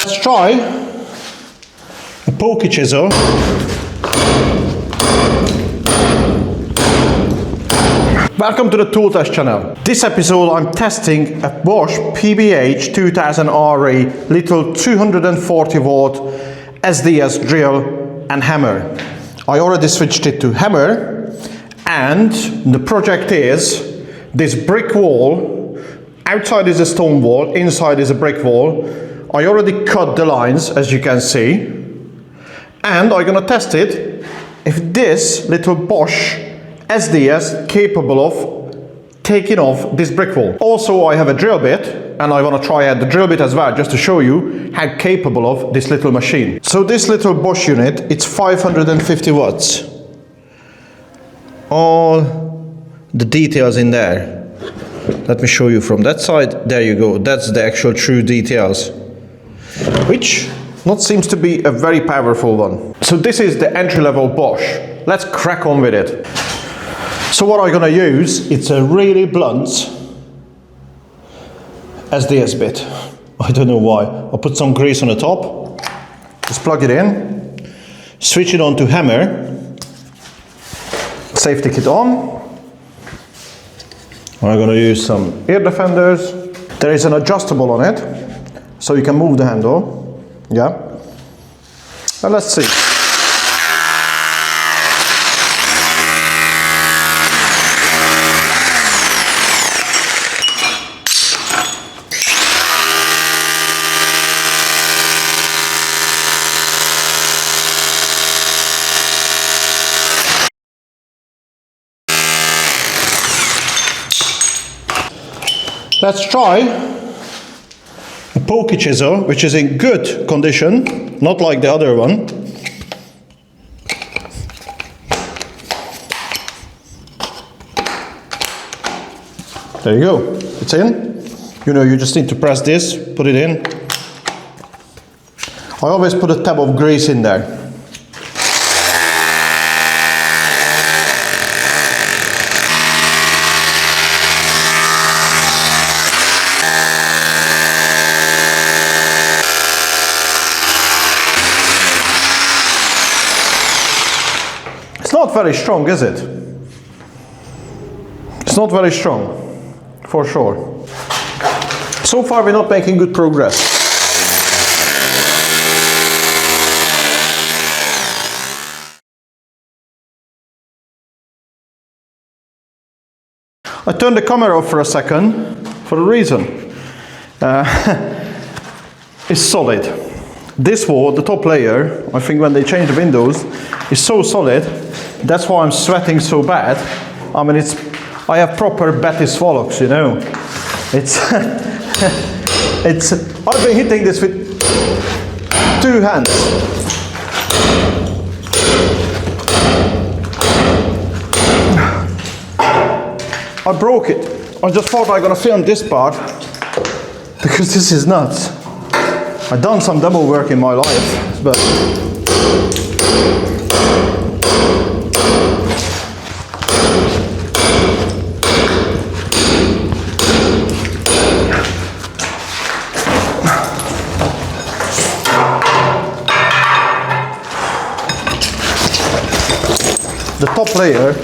Let's try a pokey chisel. Welcome to the Tool Test channel. This episode I'm testing a Bosch PBH 2000 RE little 240 volt SDS drill and hammer. I already switched it to hammer, and the project is this brick wall. Outside is a stone wall, inside is a brick wall. I already cut the lines, as you can see, and I'm gonna test it if this little Bosch SDS capable of taking off this brick wall. Also, I have a drill bit, and I want to try out the drill bit as well, just to show you how capable of this little machine. So this little Bosch unit, it's 550 watts. All the details in there. Let me show you from that side. There you go. That's the actual true details, which not seems to be a very powerful one. So this is the entry-level Bosch. Let's crack on with it. So what I'm gonna use, it's a really blunt SDS bit. I don't know why. I'll put some grease on the top, just plug it in, switch it on to hammer, safety kit on. I'm gonna use some ear defenders. There is an adjustable on it, so you can move the handle, yeah. And let's see. Let's try a pokey chisel, which is in good condition, not like the other one. There you go, it's in. You know, you just need to press this, put it in. I always put a tab of grease in there. It's not very strong, is it? It's not very strong, for sure. So far we're not making good progress. I turned the camera off for a second for a reason. It's solid. This wall, the top layer, I think when they change the windows, is so solid. That's why I'm sweating so bad. I mean, I have proper Betty Swallows, you know. I've been hitting this with 2 hands. I broke it. I just thought I'm gonna film this part because this is nuts. I've done some demo work in my life, but the top layer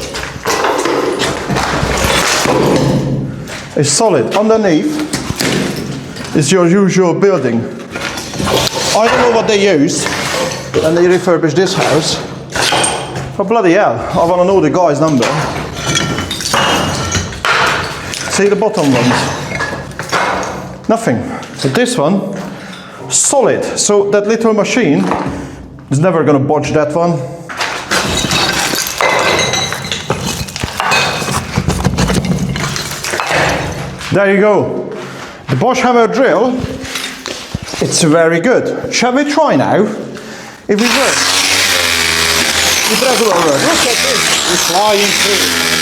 is solid. Underneath is your usual building. I don't know what they used when they refurbished this house, but bloody hell, I want to know the guy's number. See the bottom ones? Nothing. But this one, solid. So that little machine is never going to botch that one. There you go. The Bosch hammer drill, it's very good. Shall we try now? If we work. It does work. Look at this. It's flying through.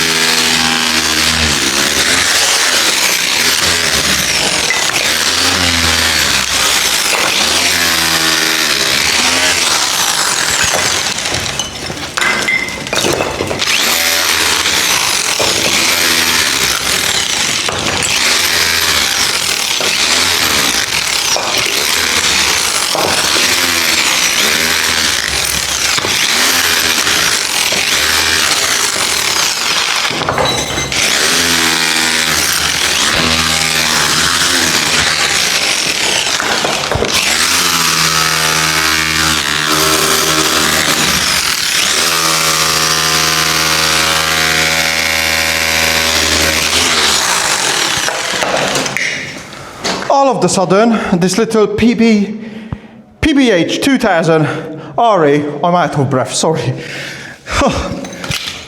all of the sudden, this little PBH 2000 RE, I'm out of breath, sorry.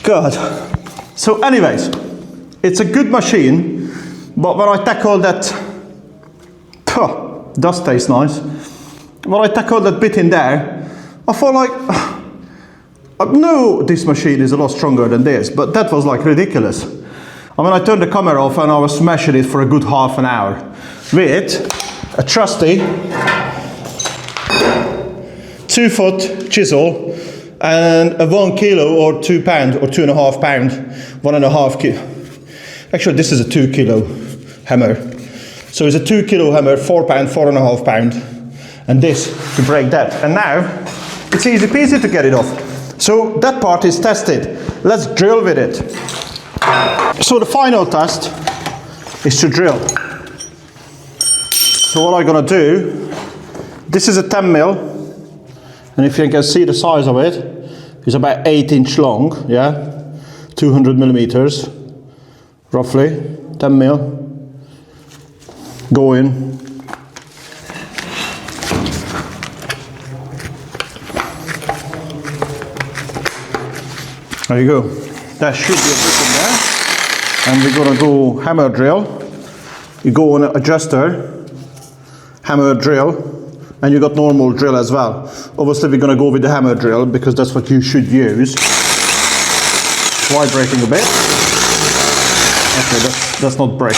God. So anyways, it's a good machine, but when I tackle that, does taste nice. When I tackled that bit in there, I felt like, I know this machine is a lot stronger than this, but that was like ridiculous. I mean, I turned the camera off and I was smashing it for a good half an hour with a trusty 2-foot chisel and a 1 kilo or 2 pound or 2.5 pound, 1.5 kilo. Actually, this is a 2 kilo hammer. So it's a 2 kilo hammer, 4 pound, 4.5 pound, and this to break that. And now it's easy peasy to get it off. So that part is tested. Let's drill with it. So the final test is to drill. So what I'm gonna do, this is a 10 mil, and if you can see the size of it, it's about 8-inch long, yeah, 200 millimeters, roughly, 10 mil. Go in. There you go. That should be a bit in there. And we're gonna go hammer drill. You go on an adjuster, hammer drill, and you got normal drill as well. Obviously we're gonna go with the hammer drill because that's what you should use. Vibrating a bit. Okay, that's not break.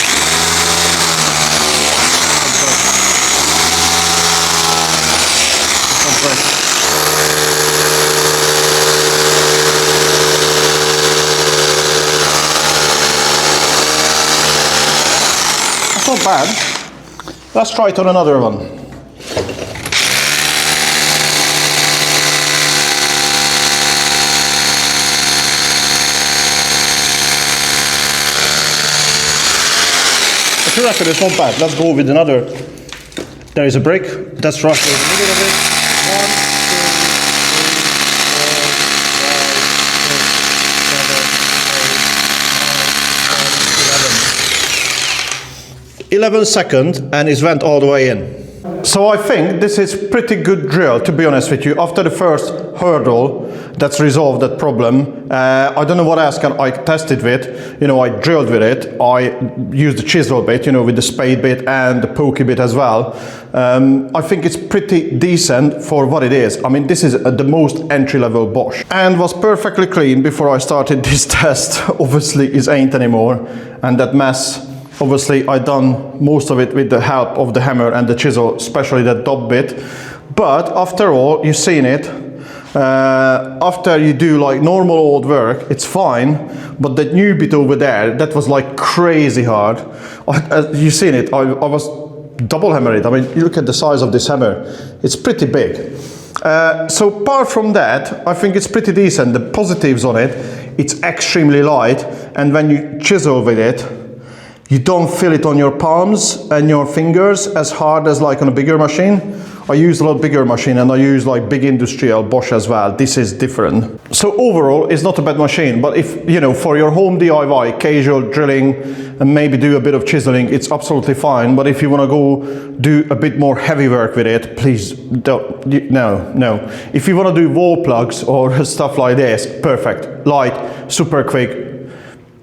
Not bad. Let's try it on another one. I reckon it's not bad. Let's go with another. There is a break. That's roughly the middle of it. 11 seconds and it went all the way in. So I think this is pretty good drill, to be honest with you. After the first hurdle, that's resolved that problem. I don't know what else I tested with. You know, I drilled with it. I used the chisel bit, you know, with the spade bit and the pokey bit as well. I think it's pretty decent for what it is. I mean, this is the most entry-level Bosch. And was perfectly clean before I started this test. Obviously, it ain't anymore. And that mess, obviously, I done most of it with the help of the hammer and the chisel, especially that dot bit. But after all, you've seen it. After you do like normal old work, it's fine. But that new bit over there, that was like crazy hard. You've seen it. I was double hammering it. I mean, you look at the size of this hammer. It's pretty big. So apart from that, I think it's pretty decent. The positives on it, it's extremely light. And when you chisel with it, you don't feel it on your palms and your fingers as hard as like on a bigger machine. I use a lot bigger machine and I use like big industrial Bosch as well. This is different. So overall, it's not a bad machine, but if, you know, for your home DIY, casual drilling and maybe do a bit of chiseling, it's absolutely fine. But if you want to go do a bit more heavy work with it, please don't, no. If you want to do wall plugs or stuff like this, perfect, light, super quick.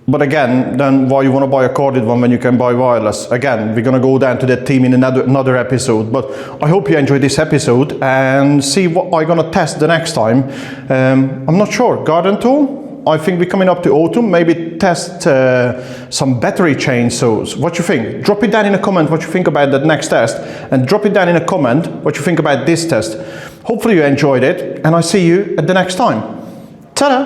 But again, then why you want to buy a corded one when you can buy wireless? Again, we're going to go down to that theme in another episode. But I hope you enjoyed this episode and see what I'm going to test the next time. I'm not sure. Garden tool? I think we're coming up to autumn. Maybe test some battery chainsaws. What you think? Drop it down in a comment what you think about that next test. And drop it down in a comment what you think about this test. Hopefully you enjoyed it. And I see you at the next time. Ta-da!